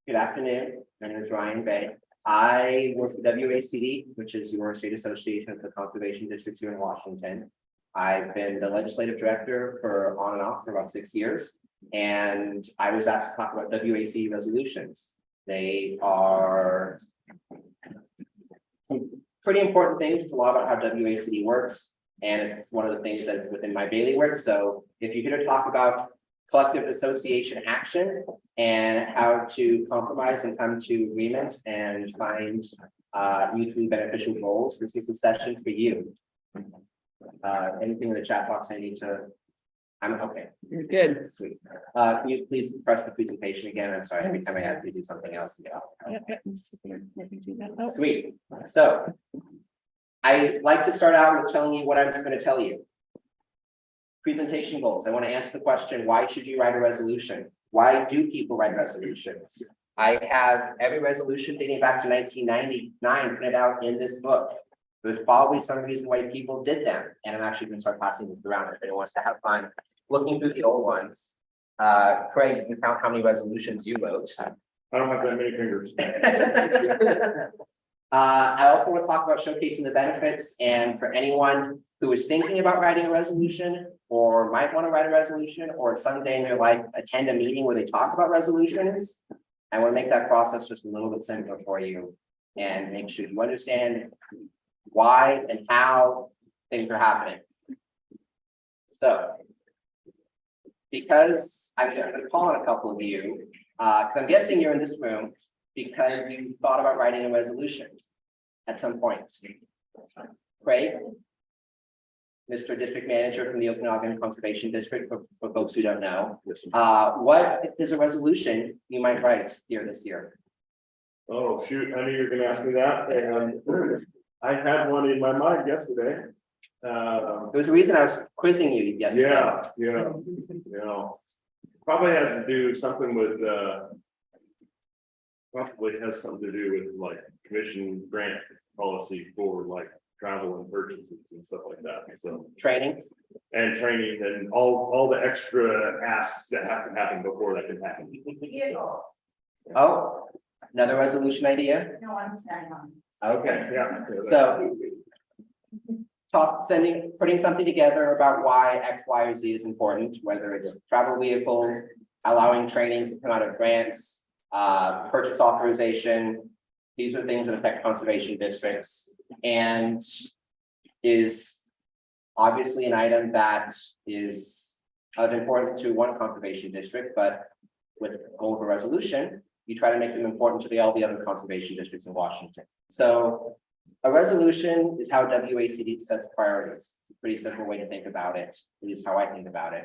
Good afternoon. My name is Ryan Baye. I work for WACD, which is your state association of the conservation districts here in Washington. I've been the legislative director for on and off for about 6 years, and I was asked to talk about WACD resolutions. They are pretty important things. It's a lot about how WACD works, and it's one of the things that's within my bailiwick. So if you're going to talk about collective association action and how to compromise and come to agreement and find mutually beneficial goals, this is the session for you. Anything in the chat box I need to? I'm okay. You're good. Sweet. Can you please press the presentation again? I'm sorry, every time I ask you to do something else. Yep. Let me do that. Oh, Sweet. So I like to start out with telling you what I'm going to tell you. Presentation goals. I want to answer the question, why should you write a resolution? Why do people write resolutions? I have every resolution dating back to 1999 printed out in this book. There's probably some reason why people did them. And I'm actually going to start passing this around if anyone wants to have fun looking through the old ones. Craig, you can count how many resolutions you wrote. I don't have that many fingers. I also want to talk about showcasing the benefits, and for anyone who is thinking about writing a resolution or might want to write a resolution or someday in their life attend a meeting where they talk about resolutions, I want to make that process just a little bit simpler for you and make sure you understand why and how things are happening. So, because I'm going to call on a couple of you, because I'm guessing you're in this room because you thought about writing a resolution at some point. Craig, Mr. District Manager from the Okanagan Conservation District, for folks who don't know, what is a resolution you might write here this year? Oh, shoot, I knew you were gonna ask me that, and I had one in my mind yesterday. There was a reason I was quizzing you yesterday. Yeah. Probably has to do something with, probably has something to do with like commission grant policy for like travel and purchases and stuff like that. So Training. and training and all the extra asks that have to happen before that can happen. Oh, another resolution idea? No, I'm standing on. Okay. Yeah. So putting something together about why X, Y, or Z is important, whether it's travel vehicles, allowing training to come out of grants, purchase authorization. These are things that affect conservation districts and is obviously an item that is of importance to one conservation district, but with the goal of a resolution, you try to make them important to all the other conservation districts in Washington. So a resolution is how WACD sets priorities. It's a pretty simple way to think about it. At least how I think about it.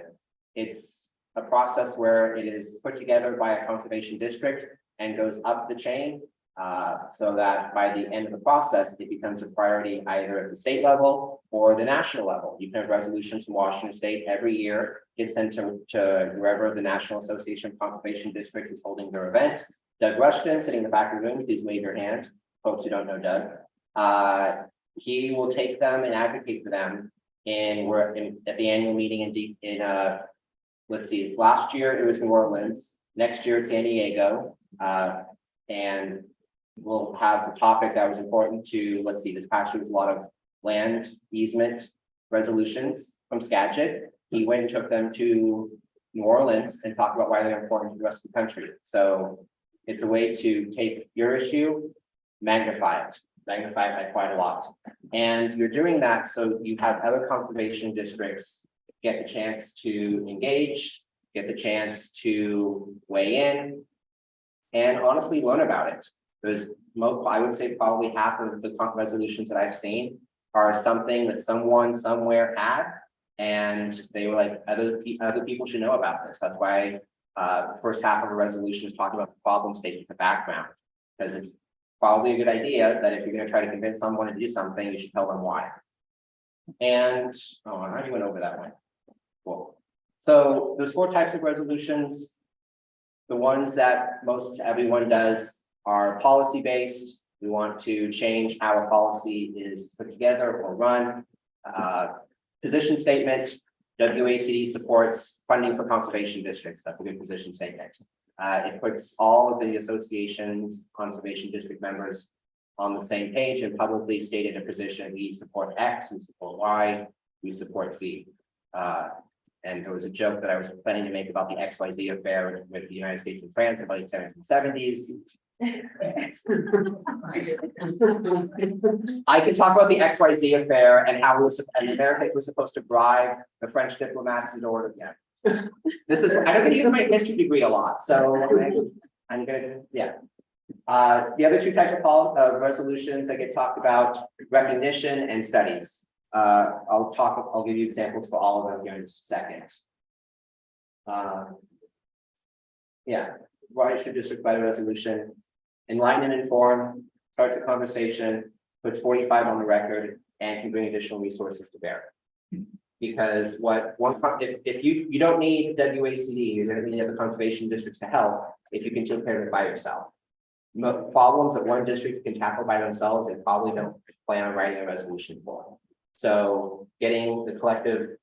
It's a process where it is put together by a conservation district and goes up the chain so that by the end of the process, it becomes a priority either at the state level or the national level. You can have resolutions from Washington State every year, get sent to wherever the National Association of Conservation Districts is holding their event. Doug Rushton, sitting in the back of the room, please wave your hand, folks who don't know Doug. He will take them and advocate for them at the annual meeting in let's see, last year it was New Orleans, next year it's San Diego, and we'll have the topic that was important to, let's see, this past year was a lot of land easement resolutions from Skagit. He went and took them to New Orleans and talked about why they're important to the rest of the country. So it's a way to take your issue, magnify it by quite a lot. And you're doing that so you have other conservation districts get the chance to engage, get the chance to weigh in, and honestly learn about it. There's I would say probably half of the resolutions that I've seen are something that someone somewhere had, and they were like, other people should know about this. That's why the first half of a resolution is talking about the problem statement, the background, because it's probably a good idea that if you're going to try to convince someone to do something, you should tell them why. And I already went over that one. Cool. So there's 4 types of resolutions. The ones that most everyone does are policy-based. We want to change how a policy is put together or run. Position statement, WACD supports funding for conservation districts. That's a good position statement. It puts all of the associations, conservation district members on the same page and publicly stated a position. We support X, we support Y, we support Z. And there was a joke that I was planning to make about the XYZ affair with the United States and France in the late 1770s. I could talk about the XYZ affair and how America was supposed to bribe the French diplomats in order. Yeah. This is, I don't use my history degree a lot, so I'm gonna, yeah. The other two types of resolutions that get talked about, recognition and studies. I'll give you examples for all of them here in just a second. Yeah, why should district by resolution? Enlighten and inform, starts a conversation, puts 45 on the record, and can bring additional resources to bear. Because if you don't need WACD, you're going to need other conservation districts to help if you can take care of it by yourself. Problems that one district can tackle by themselves, they probably don't plan on writing a resolution for. So getting the collective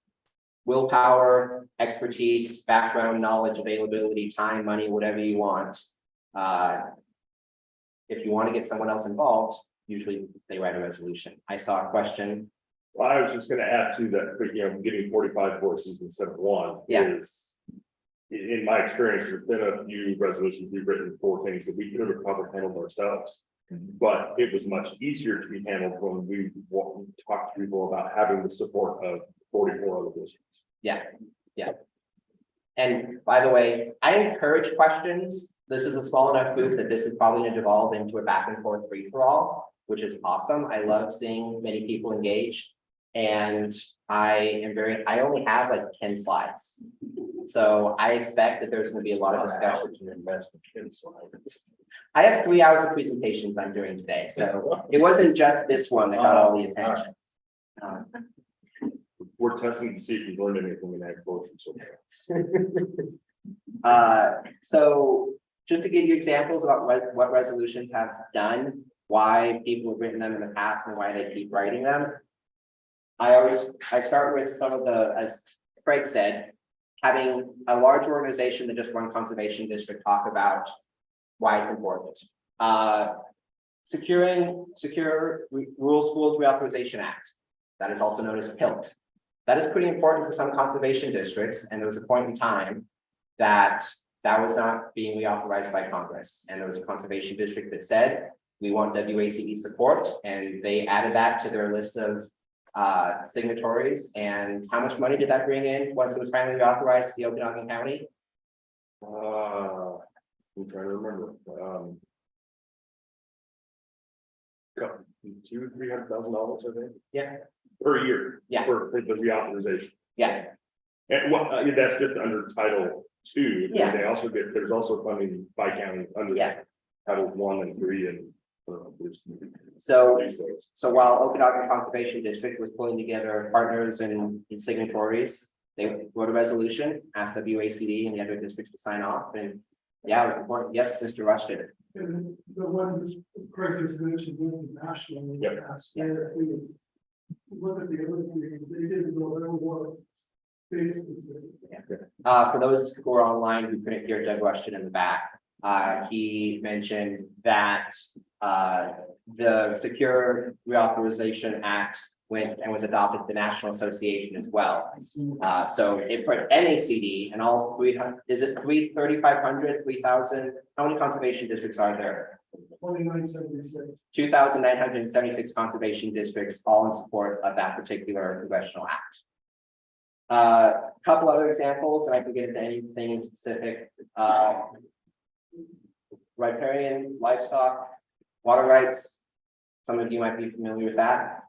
willpower, expertise, background knowledge, availability, time, money, whatever you want. If you want to get someone else involved, usually they write a resolution. I saw a question. Well, I was just gonna add to that, but getting 45 voices instead of one is, in my experience, there's been a few resolutions we've written for things that we could have probably handled ourselves. But it was much easier to be handled when we talked to people about having the support of 44 other districts. Yeah. And by the way, I encourage questions. This is a small enough group that this is probably going to devolve into a back and forth free for all, which is awesome. I love seeing many people engage. And I only have like 10 slides. So I expect that there's going to be a lot of discussion. I have 3 hours of presentations I'm doing today. So it wasn't just this one that got all the attention. We're testing to see if we've learned anything in agriculture. So just to give you examples about what resolutions have done, why people have written them in the past and why they keep writing them. I start with some of the, as Craig said, having a large organization that just one conservation district talk about why it's important. Secure Rural Schools Reauthorization Act. That is also known as PILT. That is pretty important for some conservation districts, and there was a point in time that was not being reauthorized by Congress. And there was a conservation district that said, we want WACD support, and they added that to their list of signatories. And how much money did that bring in once it was finally reauthorized to the Okanagan County? I'm trying to remember. $200,000-300,000, I think. Yeah. Per year. Yeah. For the reauthorization. Yeah. And that's just under Title II. Yeah. They also there's also funding by county under Title I and III and. So while Okanagan Conservation District was pulling together partners and signatories, they wrote a resolution, asked WACD and the other districts to sign off, and yeah, it was important. Yes, Mr. Rush did it. And the one that Craig has mentioned with the national. Look at the other thing, they didn't go over what. For those who are online who couldn't hear Doug Rushton in the back, he mentioned that the Secure Reauthorization Act went and was adopted at the National Association as well. So it put NACD and all 300, is it 3,500, 3,000? How many conservation districts are there? 2976. 2,976 conservation districts, all in support of that particular congressional act. Couple other examples, and I can get into anything specific. Riparian livestock, water rights. Some of you might be familiar with that.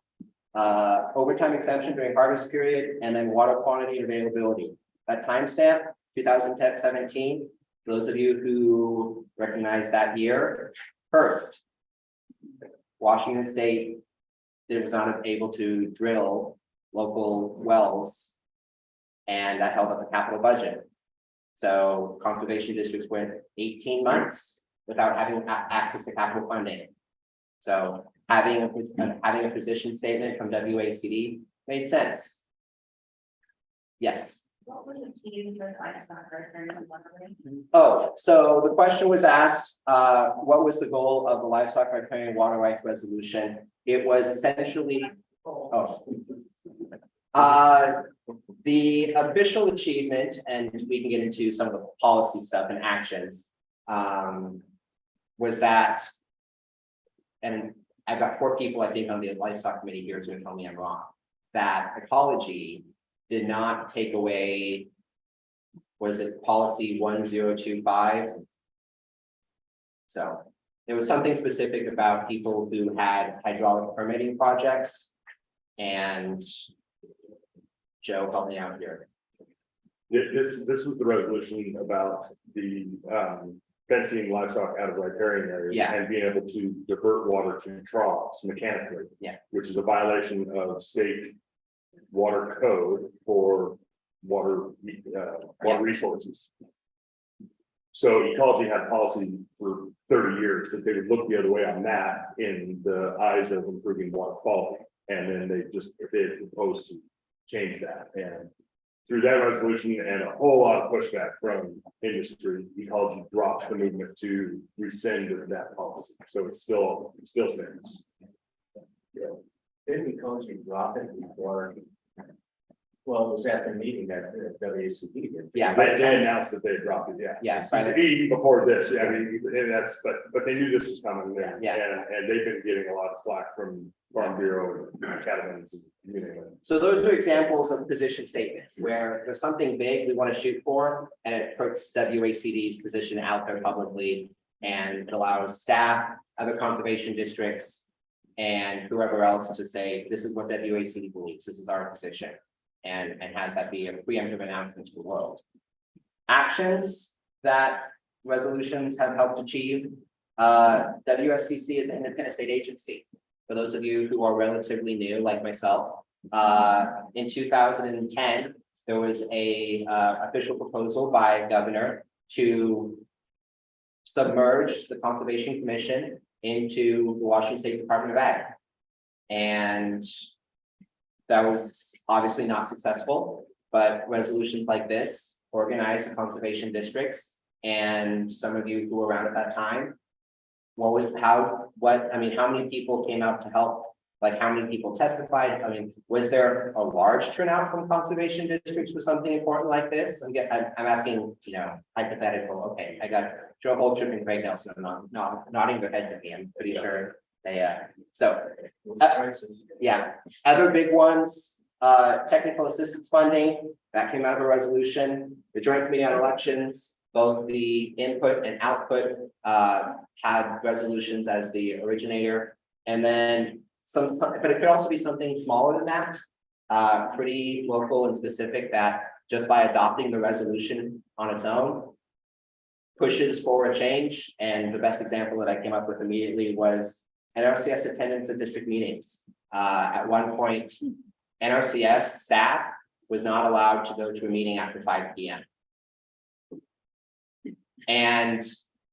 Overtime exemption during harvest period, and then water quantity and availability. That timestamp, 2017. Those of you who recognize that year, first, Washington State was not able to drill local wells, and that held up the capital budget. So conservation districts went 18 months without having access to capital funding. So having a position statement from WACD made sense. Yes. What was achieved with livestock return waterways? Oh, so the question was asked, what was the goal of the livestock riparian water rights resolution? It was essentially, the official achievement, and we can get into some of the policy stuff and actions, was that, and I've got 4 people, I think, on the livestock committee here, so tell me I'm wrong, that ecology did not take away, was it policy 1025? So there was something specific about people who had hydraulic permitting projects, and Joe, help me out here. This was the resolution about the fencing livestock out of riparian areas. Yeah. And being able to divert water to troughs mechanically. Yeah. Which is a violation of state water code for water resources. So ecology had policy for 30 years that they would look the other way on that in the eyes of improving water quality. And then they proposed to change that, and through that resolution and a whole lot of pushback from industry, ecology dropped the movement to rescind that policy. So it still stands. Didn't ecology drop it before? Well, it was at the meeting that WACD did. Yeah, But they announced that they dropped it, yeah. Yeah, So even before this, I mean, and that's, but they knew this was coming there. Yeah. And they've been getting a lot of flack from Farm Bureau and Cattlemen's and community. So those are examples of position statements where there's something big we want to shoot for, and it puts WACD's position out there publicly, and it allows staff, other conservation districts, and whoever else to say, this is what WACD believes, this is our position, and has that be a preemptive announcement to the world. Actions that resolutions have helped achieve. WSCC is an independent state agency. For those of you who are relatively new, like myself, in 2010, there was a official proposal by governor to submerge the Conservation Commission into the Washington State Department of Ag. And that was obviously not successful, but resolutions like this organized the conservation districts, and some of you who were around at that time. How many people came out to help? Like, how many people testified? I mean, was there a large turnout from conservation districts for something important like this? I'm asking, hypothetical. Okay, I got Joe Holtrip and Craig Nelson nodding their heads at me. I'm pretty sure they, yeah. Other big ones, technical assistance funding, that came out of a resolution. The Joint Committee on Elections, both the input and output had resolutions as the originator, and then some, but it could also be something smaller than that, pretty local and specific, that just by adopting the resolution on its own pushes for a change. And the best example that I came up with immediately was NRCS attendance at district meetings. At one point, NRCS staff was not allowed to go to a meeting after 5 p.m. And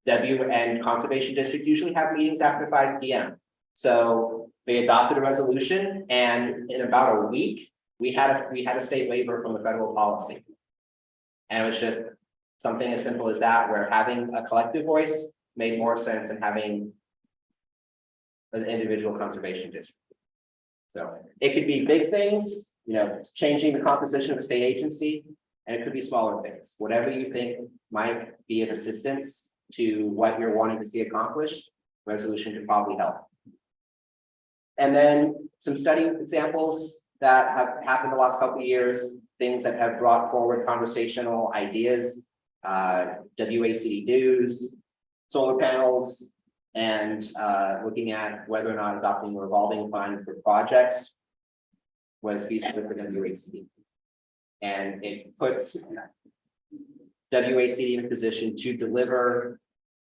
Conservation District usually have meetings after 5 p.m. So they adopted a resolution, and in about a week, we had a state waiver from the federal policy. And it was just something as simple as that, where having a collective voice made more sense than having an individual conservation district. So it could be big things, changing the composition of a state agency, and it could be smaller things. Whatever you think might be of assistance to what you're wanting to see accomplished, resolution could probably help. And then some study examples that have happened the last couple of years, things that have brought forward conversational ideas, WACD dues, solar panels, and looking at whether or not adopting a revolving fund for projects was feasible for WACD. And it puts WACD in a position to deliver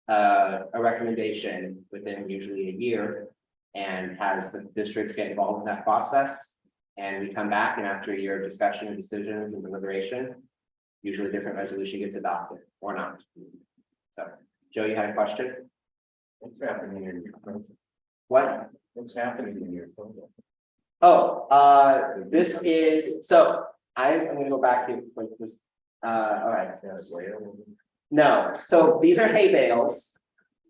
a recommendation within usually a year, and has the districts get involved in that process. And we come back, and after a year of discussion and decisions and deliberation, usually a different resolution gets adopted or not. So, Joe, you had a question? What's happening in your proposal? What? What's happening in your proposal? Oh, this is, so I'm gonna go back here, like this, all right. No, so these are hay bales,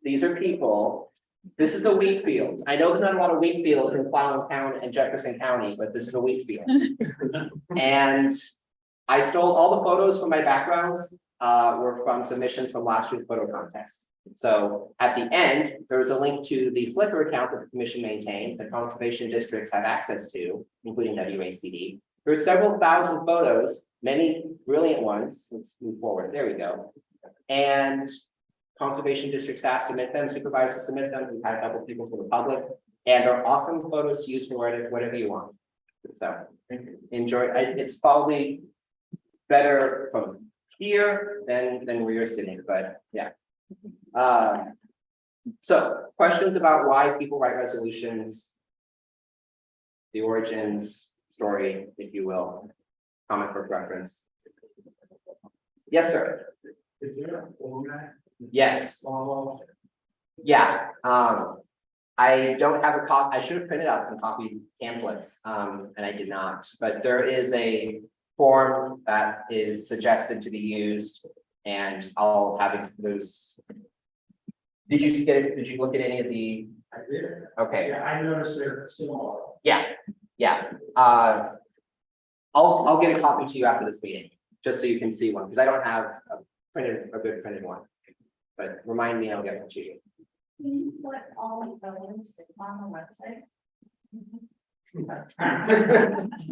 these are people, this is a wheat field. I know there's not a lot of wheat fields in Clallam County and Jefferson County, but this is a wheat field. And I stole all the photos from my backgrounds, were from submissions from last year's photo contest. So at the end, there's a link to the Flickr account that the commission maintains, that conservation districts have access to, including WACD. There's several thousand photos, many brilliant ones. Let's move forward. There we go. And conservation district staff submit them, supervisors submit them. We've had a couple people from the public, and they're awesome photos to use for whatever you want. So enjoy. It's probably better from here than where you're sitting, but yeah. So questions about why people write resolutions, the origins story, if you will, comic book reference. Yes, sir. Is there a format? Yes. Yeah. I don't have a copy. I should have printed out some copy pamphlets, and I did not. But there is a form that is suggested to be used, and I'll have those. Did you get it? Did you look at any of the? I did. Okay. Yeah, I noticed they're similar. Yeah. I'll get a copy to you after this meeting, just so you can see one, because I don't have a good printed one. But remind me, I'll get one to you. Can you put all of those on the website?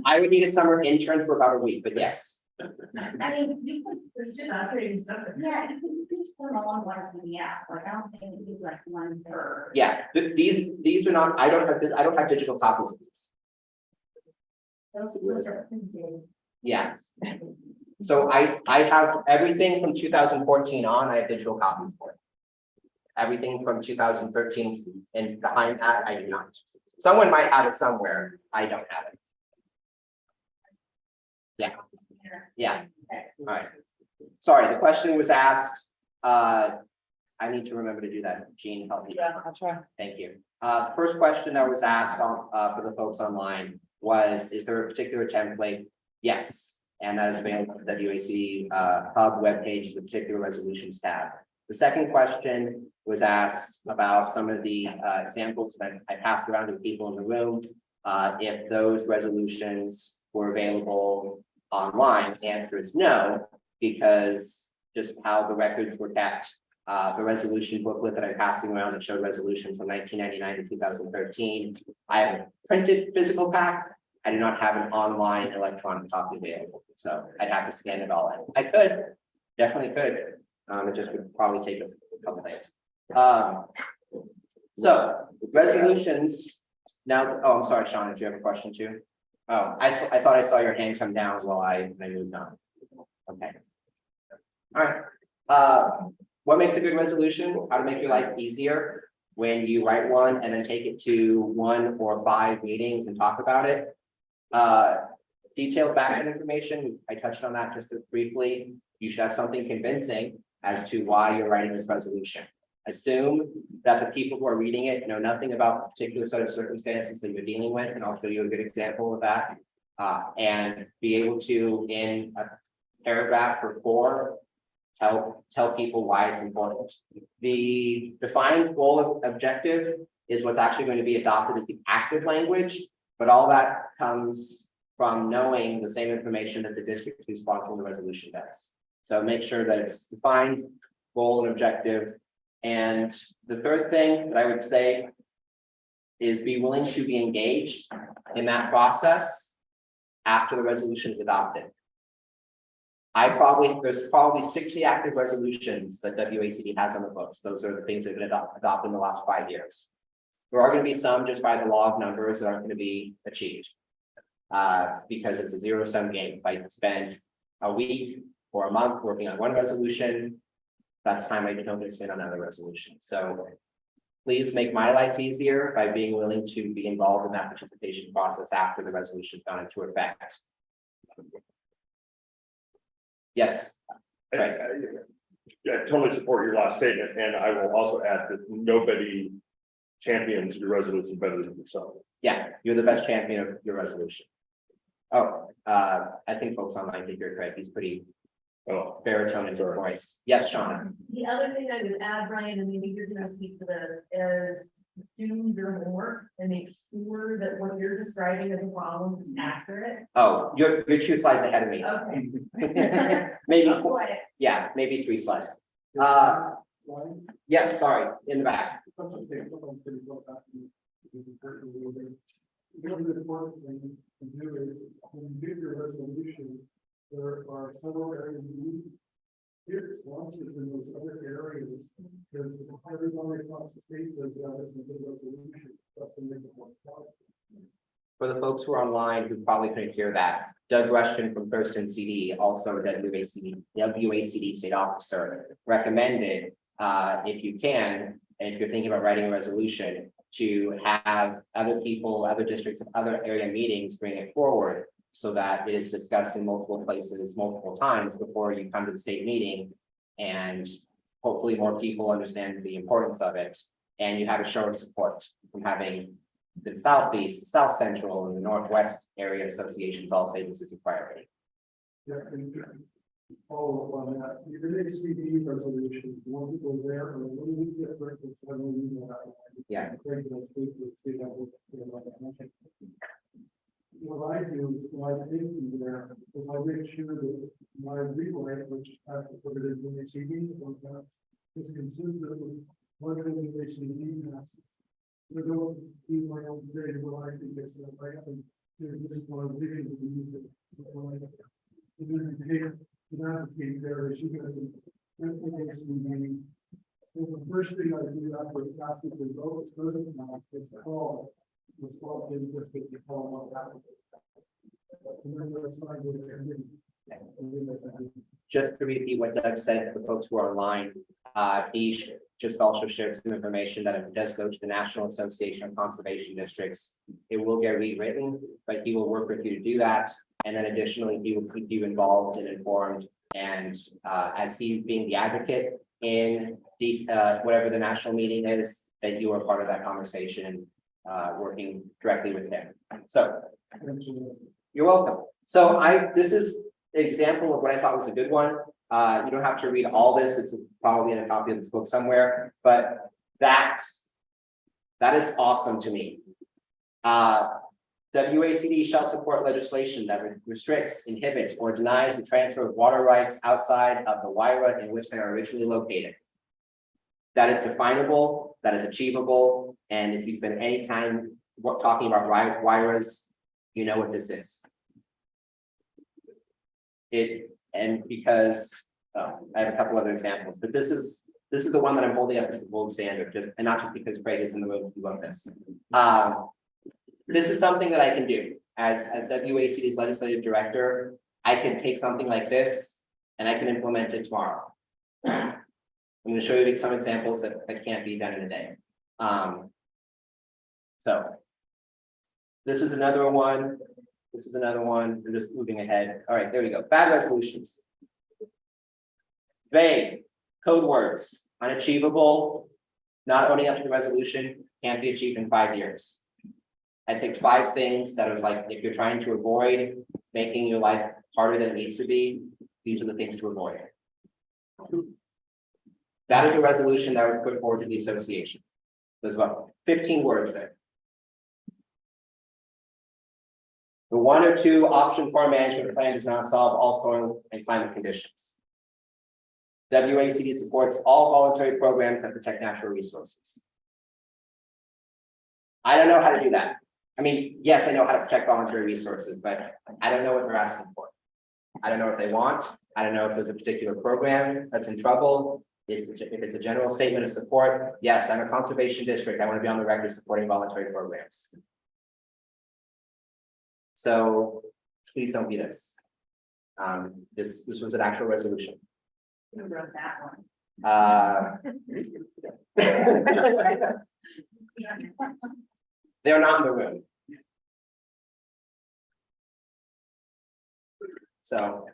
I would need a summer intern for about a week, but yes. I mean, you could, there's just, yeah, you could just put them all on one PDF, like, I don't think it'd be like one per. Yeah, these are not, I don't have digital copies of these. Those are printed. Yeah. So I have everything from 2014 on, I have digital copies for it. Everything from 2013 and behind that, I do not. Someone might have it somewhere, I don't have it. Yeah, all right. Sorry, the question was asked. I need to remember to do that. Jean, help me. Yeah, I'll try. Thank you. The first question that was asked on, for the folks online was, is there a particular template? Yes, and that is available on the WACD hub webpage, the particular resolutions tab. The second question was asked about some of the examples that I passed around to people in the room. If those resolutions were available online, the answer is no, because just how the records were kept. The resolution booklet that I'm passing around that showed resolutions from 1999 to 2013. I have a printed physical pack. I do not have an online electronic copy available, so I'd have to scan it all in. I could, definitely could. It just would probably take a couple days. So resolutions. Now, oh, I'm sorry, Sean. Did you have a question too? Oh, I thought I saw your hand come down while I moved on. Okay. All right. What makes a good resolution? How to make your life easier when you write one and then take it to 1 or 5 meetings and talk about it. Detailed background information. I touched on that just briefly. You should have something convincing as to why you're writing this resolution. Assume that the people who are reading it know nothing about the particular set of circumstances that you're dealing with, and I'll show you a good example of that. And be able to, in a paragraph or 4, tell people why it's important. The defined goal of objective is what's actually going to be adopted as the active language, but all that comes from knowing the same information that the district who's sponsoring the resolution does. So make sure that it's defined, goal and objective. And the third thing that I would say is be willing to be engaged in that process after the resolution is adopted. There's probably 60 active resolutions that WACD has on the books. Those are the things that have been adopted in the last 5 years. There are going to be some just by the law of numbers that aren't going to be achieved. Because it's a zero-sum game. If I spend a week or a month working on one resolution, that's time I don't get to spend on another resolution. So please make my life easier by being willing to be involved in that participation process after the resolution is gone into effect. Yes. Right. I totally support your last statement, and I will also add that nobody champions your resolution better than yourself. Yeah, you're the best champion of your resolution. Oh, I think folks online think you're correct. He's pretty Oh, baritone in his voice. Yes, Shauna. The other thing I would add, Brian, and maybe you're gonna speak to this, is do your homework and make sure that what you're describing as a problem is accurate. Oh, you're 2 slides ahead of me. Okay. Maybe 4, yeah, maybe 3 slides. Yes, sorry, in the back. One of the important things to do is, when you do your resolution, there are several areas you need. It's once it's in those other areas, because everybody across the state says that it's a good resolution, that's to make it more powerful. For the folks who are online who probably couldn't hear that, Doug Rushton from Thurston CD, also WACD state officer, recommended, if you can, and if you're thinking about writing a resolution, to have other people, other districts, and other area meetings bring it forward so that it is discussed in multiple places, multiple times before you come to the state meeting. And hopefully more people understand the importance of it. And you have a show of support from having the Southeast, South Central, and the Northwest area associations all say this is a priority. Yeah, and follow up on that, your WACD resolutions, one people there are a little bit different, which I don't even know how. Yeah. What I do is, when I think there, is I make sure that my rewrite, which I have to put it in WACD, is consistent with what the WACD has. I don't do my own thing, well, I think it's, I have to, this is what I'm doing, we need to. And then you take, navigate there, as you're gonna do, WACD. Well, the first thing I do after a pass with the vote, doesn't matter, it's called. The small thing just get the call on that. Remember, it's not good there. Just to repeat what Doug said for the folks who are online, he just also shared some information that if it does go to the National Association of Conservation Districts, it will get rewritten, but he will work with you to do that. And then additionally, he will keep you involved and informed. And as he's being the advocate in these, whatever the national meeting is, that you are part of that conversation, working directly with him. So you're welcome. So this is an example of what I thought was a good one. You don't have to read all this. It's probably in a copy of this book somewhere, but that is awesome to me. WACD shall support legislation that restricts, inhibits, or denies the transfer of water rights outside of the WIRA in which they are originally located. That is definable, that is achievable, and if you spend any time talking about WIRAs, you know what this is. And because I have a couple other examples, but this is the one that I'm holding up as the gold standard, and not just because Craig is in the room to love this. This is something that I can do as WACD's legislative director. I can take something like this and I can implement it tomorrow. I'm going to show you some examples that can't be done in a day. So this is another one. This is another one. We're just moving ahead. All right, there we go. Bad resolutions. Vague, code words, unachievable, not owning up to the resolution, can't be achieved in 5 years. I picked 5 things that was like, if you're trying to avoid making your life harder than it needs to be, these are the things to avoid. That is a resolution that was put forward to the association. There's about 15 words there. The 1 or 2 option farm management plan does not solve all soil and climate conditions. WACD supports all voluntary programs that protect natural resources. I don't know how to do that. I mean, yes, I know how to protect voluntary resources, but I don't know what they're asking for. I don't know what they want. I don't know if there's a particular program that's in trouble. If it's a general statement of support, yes, I'm a conservation district. I want to be on the record supporting voluntary programs. So please don't beat us. This was an actual resolution. Who wrote that one? They're not in the room. So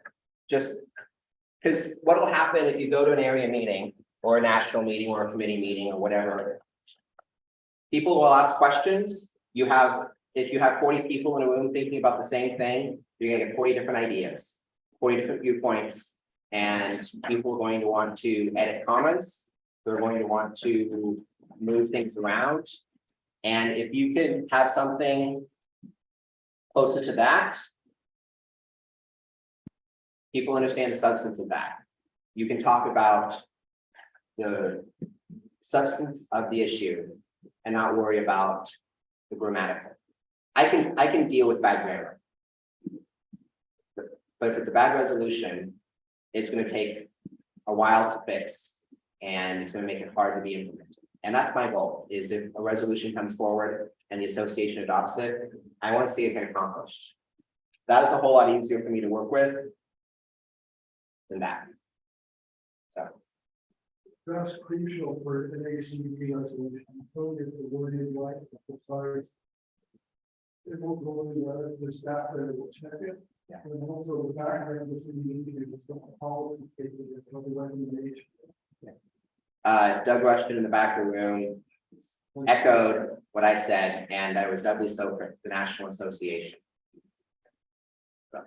just because what will happen if you go to an area meeting or a national meeting or a committee meeting or whatever, people will ask questions. If you have 40 people in a room thinking about the same thing, you're gonna get 40 different ideas, 40 different viewpoints, and people are going to want to edit comments. They're going to want to move things around. And if you could have something closer to that, people understand the substance of that. You can talk about the substance of the issue and not worry about the grammatical. I can deal with bad grammar. But if it's a bad resolution, it's going to take a while to fix and it's going to make it hard to be implemented. And that's my goal, is if a resolution comes forward and the association adopts it, I want to see it get accomplished. That is a whole lot easier for me to work with than that. So. That's crucial for an ACD resolution. So if the word is right, the size. It will go in the staff that will check it. Yeah. And also the background that's in the meeting, it's got a policy statement, it's got the recommendation. Doug Rushton in the back of the room echoed what I said, and I was doubly so for the National Association. So.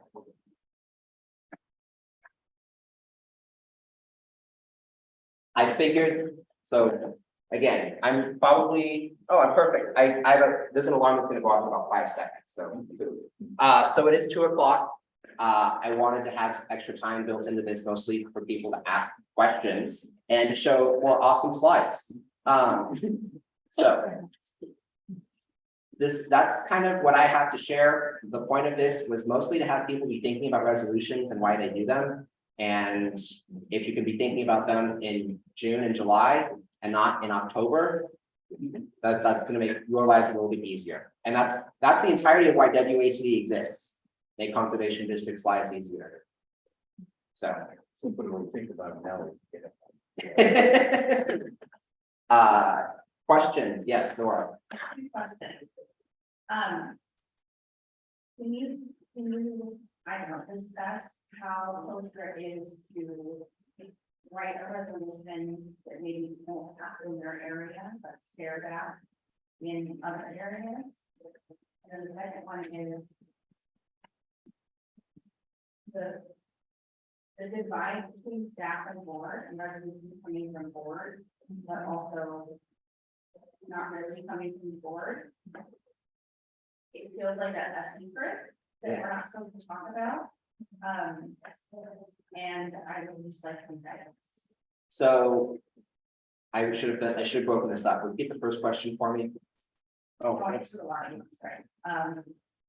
I figured, so again, I'm probably, I'm perfect. There's an alarm that's gonna go off in about 5 seconds, so. So it is 2 o'clock. I wanted to have extra time built into this, mostly for people to ask questions and to show more awesome slides. So. That's kind of what I have to share. The point of this was mostly to have people be thinking about resolutions and why they do them. And if you can be thinking about them in June and July and not in October, that's going to make your lives a little bit easier. And that's the entirety of why WACD exists. Make conservation districts' lives easier. So. Simply when you think about it now, we get it. Questions? Yes, Zora. Can you, I don't know, discuss how close there is to write a resolution that maybe won't pass in their area, but share that in other areas? And then the second one is the divide between staff and board and resolutions coming from board, but also not really coming from the board. It feels like a secret that we're not supposed to talk about. And I would just like some guidance. So I should have broken this up. Repeat the first question for me. Oh, it's a lot, sorry.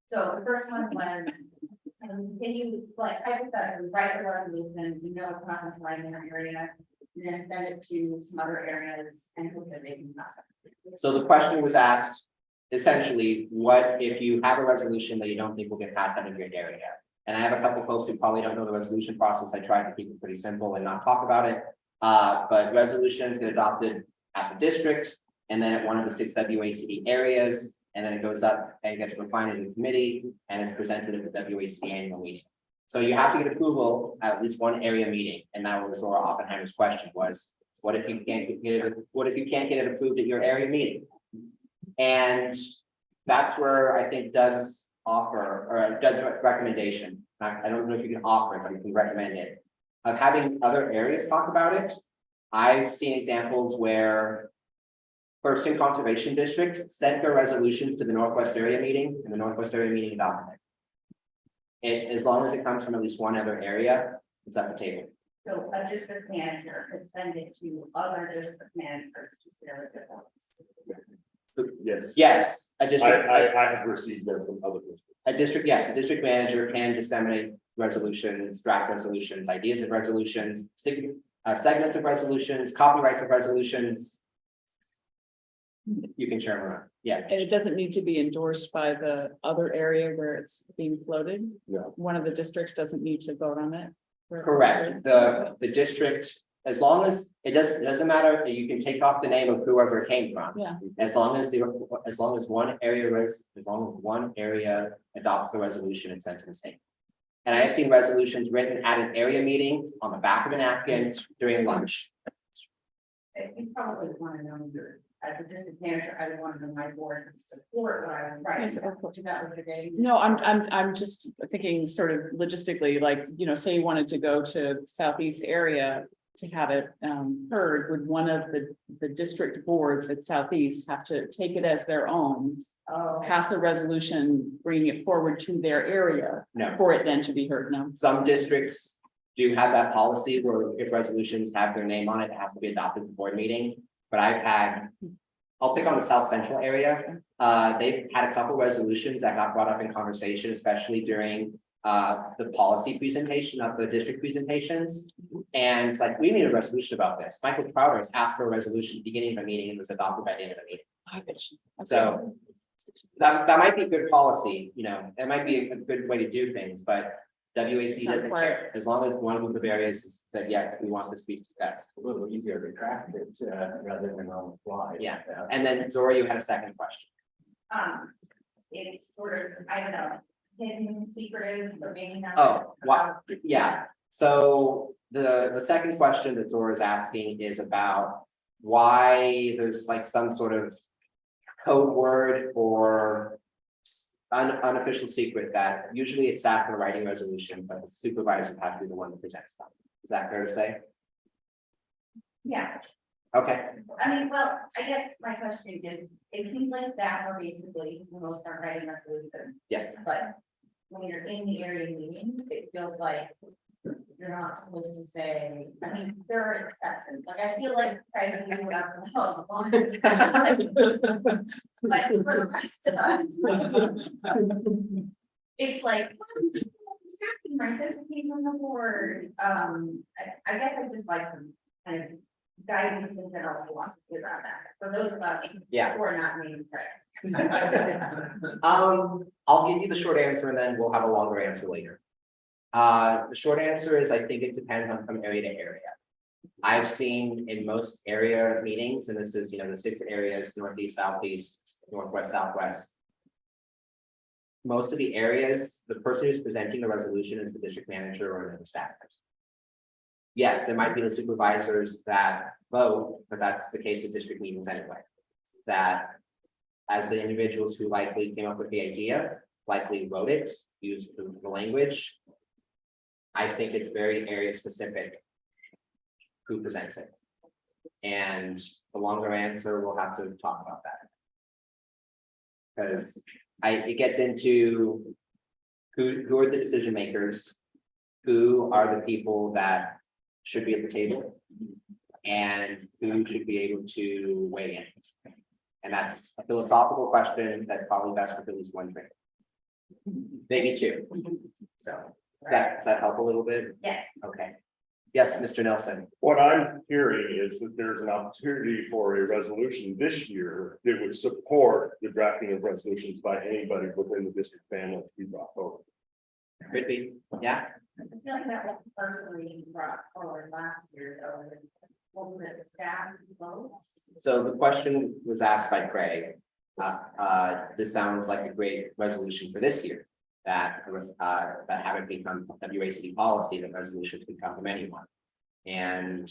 So the first one was, can you, like, I think that write a resolution, you know, it's not going to write in your area, and then send it to some other areas and hope that they can pass it. So the question was asked, essentially, what if you have a resolution that you don't think will get passed out of your area? And I have a couple folks who probably don't know the resolution process. I tried to keep it pretty simple and not talk about it. But resolutions get adopted at the district and then at one of the 6 WACD areas. And then it goes up and gets refined in the committee and is presented at the WACD annual meeting. So you have to get approval at least one area meeting. And that was Laura Oppenheimer's question was, what if you can't get it approved at your area meeting? And that's where I think Doug's offer or Doug's recommendation, I don't know if you can offer it, but you can recommend it, of having other areas talk about it. I've seen examples where Thurston Conservation District sent their resolutions to the Northwest Area Meeting and the Northwest Area Meeting adopted it. As long as it comes from at least one other area, it's at the table. So a district manager could send it to other district managers to share it with us. Yes. Yes, a district. I have received them from other districts. Yes, a district manager can disseminate resolutions, draft resolutions, ideas of resolutions, segments of resolutions, copyrights of resolutions. You can share them around. Yeah. And it doesn't need to be endorsed by the other area where it's being floated. No. One of the districts doesn't need to vote on it. Correct. The district, as long as it doesn't matter, you can take off the name of whoever it came from. Yeah. As long as one area adopts the resolution and sent to the state. And I have seen resolutions written at an area meeting on the back of a napkin during lunch. You probably want to know as a district manager, I wanted my board to support what I was Yes, writing. of course. Is that what you're getting? No, I'm just thinking sort of logistically, like, say you wanted to go to southeast area to have it heard, would one of the district boards at Southeast have to take it as their own, Oh, pass a resolution, bringing it forward to their area No, for it then to be heard? No. some districts do have that policy where if resolutions have their name on it, it has to be adopted at the board meeting. But I'll pick on the South Central area. They've had a couple resolutions that got brought up in conversation, especially during the policy presentation of the district presentations. And it's like, we need a resolution about this. Michael Crowder has asked for a resolution at the beginning of a meeting and was adopted by the end of the meeting. So that might be good policy, it might be a good way to do things, but WAC It's not doesn't care. As long as one group of areas has said, yes, we want this piece discussed. A little easier to track it, rather than on the fly. Yeah. And then Zora, you had a second question. it's sort of, I don't know, hidden, secretive, or maybe not. Oh, what? Yeah, so the second question that Zora is asking is about why there's like some sort of code word or unofficial secret that usually it's staff for writing resolution, but the supervisors have to be the one that presents them. Is that fair to say? Yeah, Okay, I mean, well, I guess my question is, it seems like staff are basically, for the most part, writing resolutions, yes, but when you're in the area meetings, it feels like you're not supposed to say, I mean, there are exceptions, like, I feel like private people have to help. But for the rest of us, it's like, well, staffing, right, this came from the board, I guess I just like some kind of guidance in general philosophy around that, for those of us yeah. who are not named right. I'll give you the short answer and then we'll have a longer answer later. The short answer is I think it depends on from area to area. I've seen in most area meetings, and this is, the 6 areas, Northeast, Southeast, Northwest, Southwest. Most of the areas, the person who's presenting the resolution is the district manager or another staff person. Yes, it might be the supervisors that vote, but that's the case of district meetings anyway. That as the individuals who likely came up with the idea, likely wrote it, used the language. I think it's very area specific who presents it. And the longer answer, we'll have to talk about that. Because it gets into who are the decision makers, who are the people that should be at the table, and who should be able to weigh in. And that's a philosophical question that's probably best for at least one thing. Maybe 2. So does that help a little bit? Yes. Okay. Yes, Mr. Nelson. What I'm hearing is that there's an opportunity for a resolution this year that would support the drafting of resolutions by anybody within the district family to be brought forward. Could be, yeah. I feel like that was partially brought forward last year, though, what was it, staff votes? So the question was asked by Craig. This sounds like a great resolution for this year. That haven't become WACD policy, that resolutions can come from anyone. And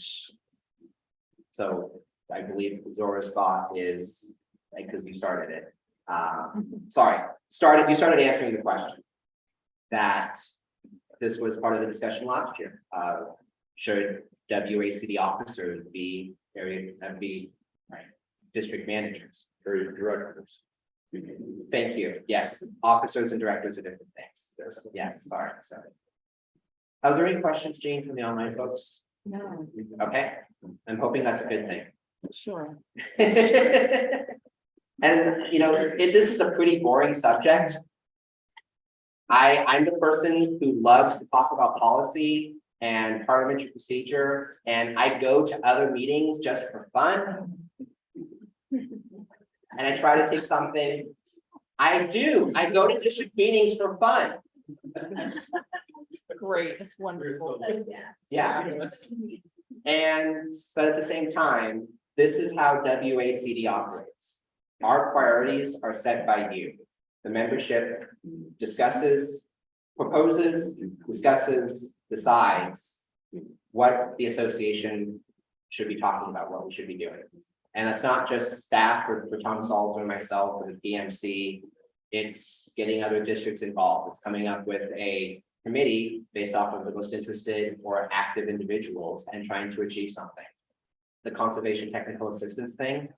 so I believe Zora's thought is, because you started it. You started answering the question. That this was part of the discussion last year. Should WACD officers be district managers? Area directors. Thank you. Yes, officers and directors are different things. Yeah, sorry. Are there any questions, Jane, from the online folks? No, Okay, I'm hoping that's a good thing. sure. And if this is a pretty boring subject. I'm the person who loves to talk about policy and parliamentary procedure, and I go to other meetings just for fun. And I try to take something. I go to district meetings for fun. Great, it's wonderful. Yeah. But at the same time, this is how WACD operates. Our priorities are set by you. The membership proposes, discusses, decides what the association should be talking about, what we should be doing. And that's not just staff for Tom Salter and myself or the PMC. It's getting other districts involved. It's coming up with a committee based off of the most interested or active individuals and trying to achieve something. The conservation technical assistance thing,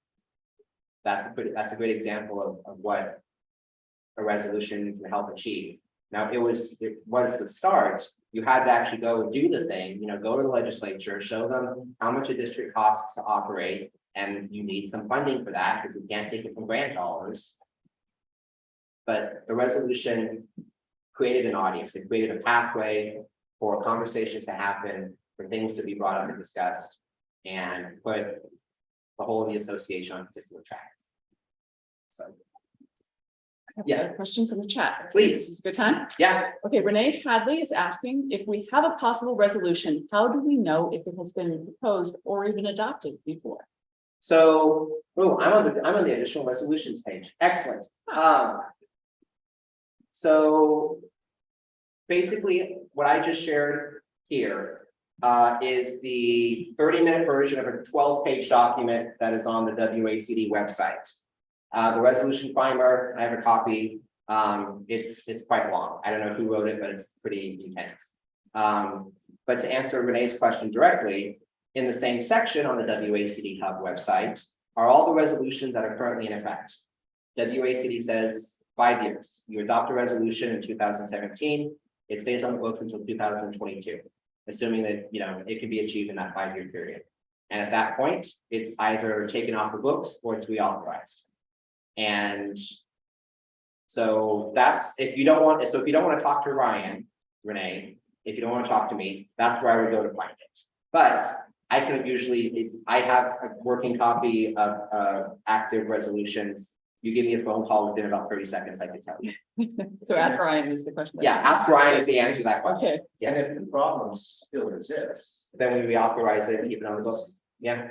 that's a great example of what a resolution can help achieve. Now, it was the start. You had to actually go do the thing, go to the legislature, show them how much a district costs to operate, and you need some funding for that because you can't take it from grant dollars. But the resolution created an audience. It created a pathway for conversations to happen, for things to be brought up and discussed, and put the whole of the association on particular tracks. So, yeah. A question from the chat. Please. This is a good time. Yeah, Okay, Renee Hadley is asking if we have a possible resolution, how do we know if it has been proposed or even adopted before? so, I'm on the additional resolutions page. Excellent. So basically, what I just shared here is the 30-minute version of a 12-page document that is on the WACD website. The resolution primer, I have a copy. It's quite long. I don't know who wrote it, but it's pretty intense. But to answer Renee's question directly, in the same section on the WACD Hub website are all the resolutions that are currently in effect. WACD says 5 years. You adopt a resolution in 2017. It stays on the books until 2022, assuming that it can be achieved in that 5-year period. And at that point, it's either taken off the books or it's reauthorized. And so that's if you don't want to talk to Renee, if you don't want to talk to me, that's where I would go to find it. But I have a working copy of active resolutions. You give me a phone call within about 30 seconds, I can tell you. So ask Ryan is the question. Yeah, ask Ryan is the answer to that question. Okay, Yeah. And if the problems still exist, Then we reauthorize it and keep it on the books. Yeah.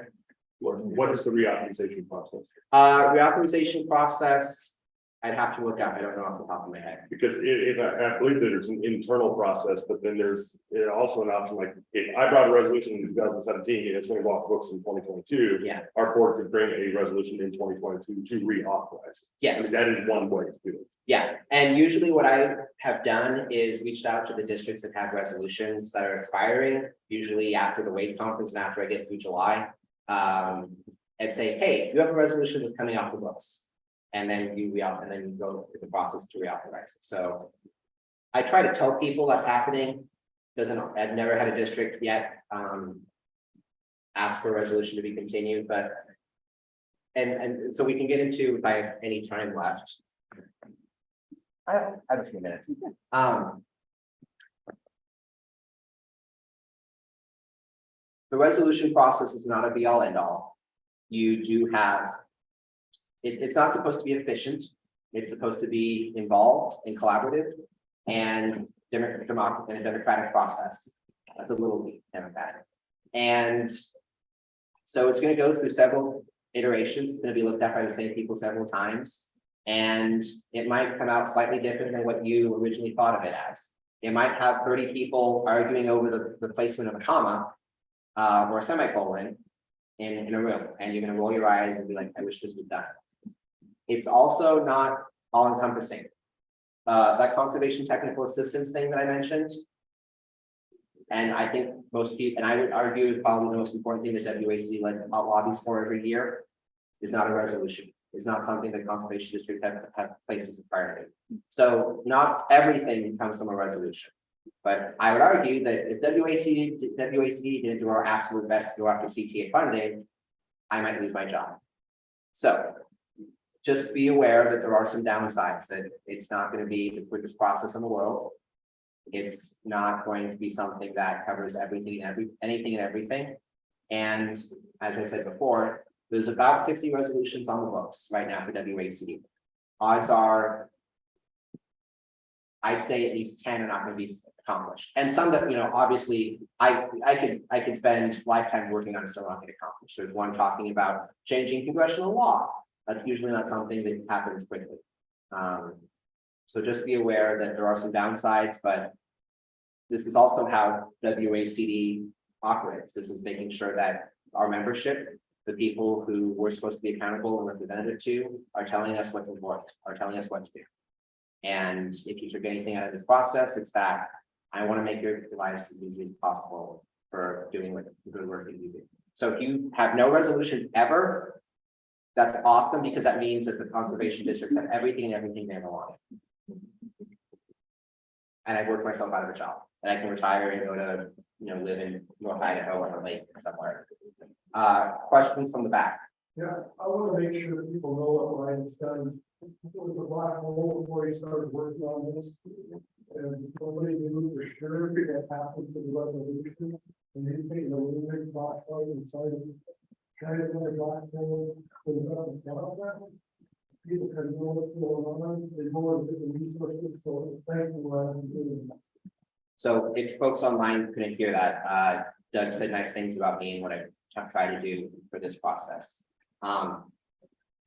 What is the reauthorization process? Reauthorization process, I'd have to look up. I don't know off the top of my head. Because I believe that there's an internal process, but then there's also an option, like if I brought a resolution in 2017 and it's going to go off books in 2022. Yeah. Our board could bring a resolution in 2022 to reauthorize. Yes. I mean, that is one way to do it. Yeah, and usually what I have done is reached out to the districts that have resolutions that are expiring, usually after the WACD conference and after I get through July. And say, hey, you have a resolution that's coming off the books. And then you go through the process to reauthorize it. So I try to tell people that's happening. I've never had a district yet ask for a resolution to be continued, but and so we can get into if I have any time left. I have a few minutes. The resolution process is not a be all end all. You do have, it's not supposed to be efficient. It's supposed to be involved and collaborative and democratic process. That's a little democratic. And so it's going to go through several iterations. It's going to be looked at by the same people several times. And it might come out slightly different than what you originally thought of it as. It might have 30 people arguing over the placement of a comma or a semicolon in a room, and you're going to roll your eyes and be like, I wish this was done. It's also not all encompassing. That conservation technical assistance thing that I mentioned, and I think most people, and I would argue probably the most important thing that WACD lobbies for every year is not a resolution. It's not something that conservation districts have placed as a priority. So not everything comes from a resolution. But I would argue that if WACD didn't do our absolute best to go after CTA funding, I might lose my job. So just be aware that there are some downsides, that it's not going to be the quickest process in the world. It's not going to be something that covers anything and everything. And as I said before, there's about 60 resolutions on the books right now for WACD. Odds are, I'd say at least 10 are not going to be accomplished. And some that, obviously I could spend lifetime working on and still not get accomplished. There's one talking about changing congressional law. That's usually not something that happens quickly. So just be aware that there are some downsides, but this is also how WACD operates. This is making sure that our membership the people who we're supposed to be accountable and representative to are telling us what's important, are telling us what to do. And if you took anything out of this process, it's that I want to make your lives as easy as possible for doing what the good work that you do. So if you have no resolutions ever, that's awesome, because that means that the conservation districts have everything they want. And I've worked myself out of a job, and I can retire and go to, live in North Idaho or a lake somewhere. Questions from the back? Yeah, I want to make sure that people know what Ryan's done. It was a black hole before he started working on this. And nobody knew for sure that happened to the resolution. And he made a little big black hole inside of it. Kind of like a black hole. People can know what's going on. They know what the resources. So thank you, Ryan, for doing that. So if folks online couldn't hear that, Doug said nice things about me and what I try to do for this process.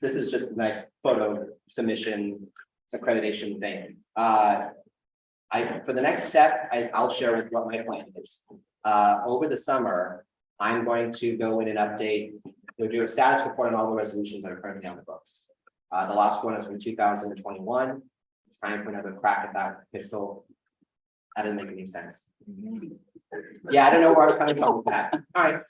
This is just a nice photo submission accreditation thing. For the next step, I'll share with what my plan is. Over the summer, I'm going to go in and update, we'll do a status report on all the resolutions that are currently on the books. The last one is from 2021. It's time for another crack at that pistol. That didn't make any sense. Yeah, I don't know where I was coming from with that. All right.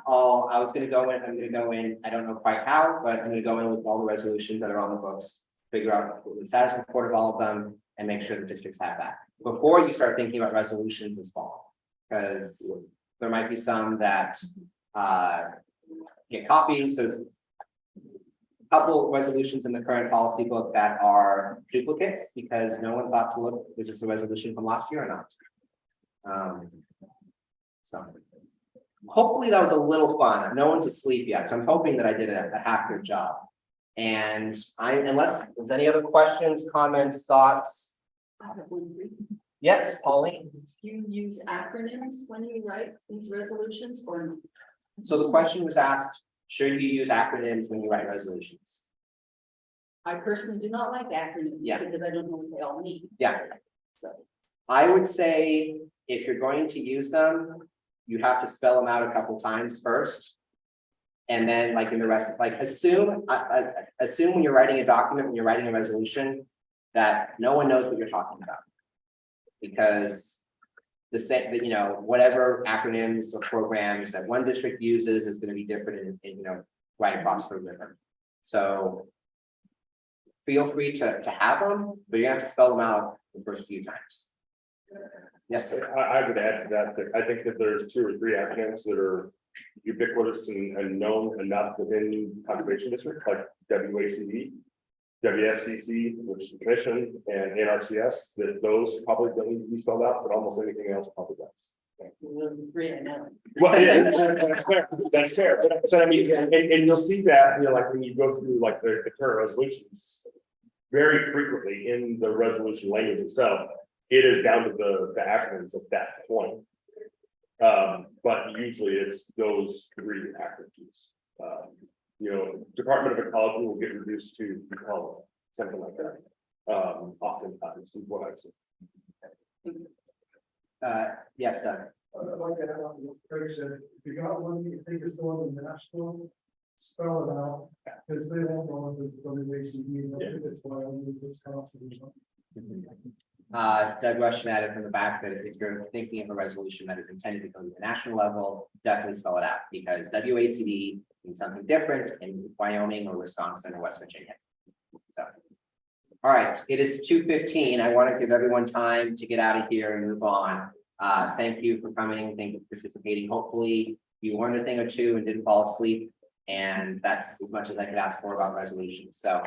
I was going to go in. I'm going to go in. I don't know quite how, but I'm going to go in with all the resolutions that are on the books, figure out the status report of all of them, and make sure the districts have that before you start thinking about resolutions this fall, because there might be some that get copies. There's a couple resolutions in the current policy book that are duplicates because no one thought to look, is this a resolution from last year or not? So hopefully that was a little fun. No one's asleep yet, so I'm hoping that I did a half good job. And unless there's any other questions, comments, thoughts. I have one brief. Yes, Pauline. Do you use acronyms when you write these resolutions or not? So the question was asked, should you use acronyms when you write resolutions? I personally do not like acronyms. Yeah. Because I don't know what they all mean. Yeah. So I would say if you're going to use them, you have to spell them out a couple times first. And then like in the rest, like assume when you're writing a document, when you're writing a resolution, that no one knows what you're talking about. Because the same, whatever acronyms or programs that one district uses is going to be different in right across the river. So feel free to have them, but you have to spell them out the first few times. Yes, sir. I would add to that I think that there's 2 or 3 acronyms that are ubiquitous and known enough within conservation districts, like WACD, WSCC, which is the commission, and NRCS, that those probably don't need to be spelled out, but almost anything else probably does. the 3 I know. Well, yeah, that's fair. That's fair. But I mean, and you'll see that, like when you go through like the current resolutions, very frequently in the resolution language itself, it is down to the acronyms at that point. But usually it's those 3 acronyms. Department of Ecology will get reduced to ecology, something like that. Oftentimes is what I've seen. Yes, Doug. I'd like to add on what Craig said. If you got one you think is going to national, spell it out, because they don't know if it's going to WACD. I think that's why I need Wisconsin or something. Doug Rushton added from the back that if you're thinking of a resolution that is intended to go to the national level, definitely spell it out, because WACD means something different in Wyoming or Wisconsin or West Virginia. So, all right, it is 2:15. I want to give everyone time to get out of here and move on. Thank you for coming. Thank you for participating. Hopefully you learned a thing or two and didn't fall asleep. And that's as much as I could ask for about resolutions. So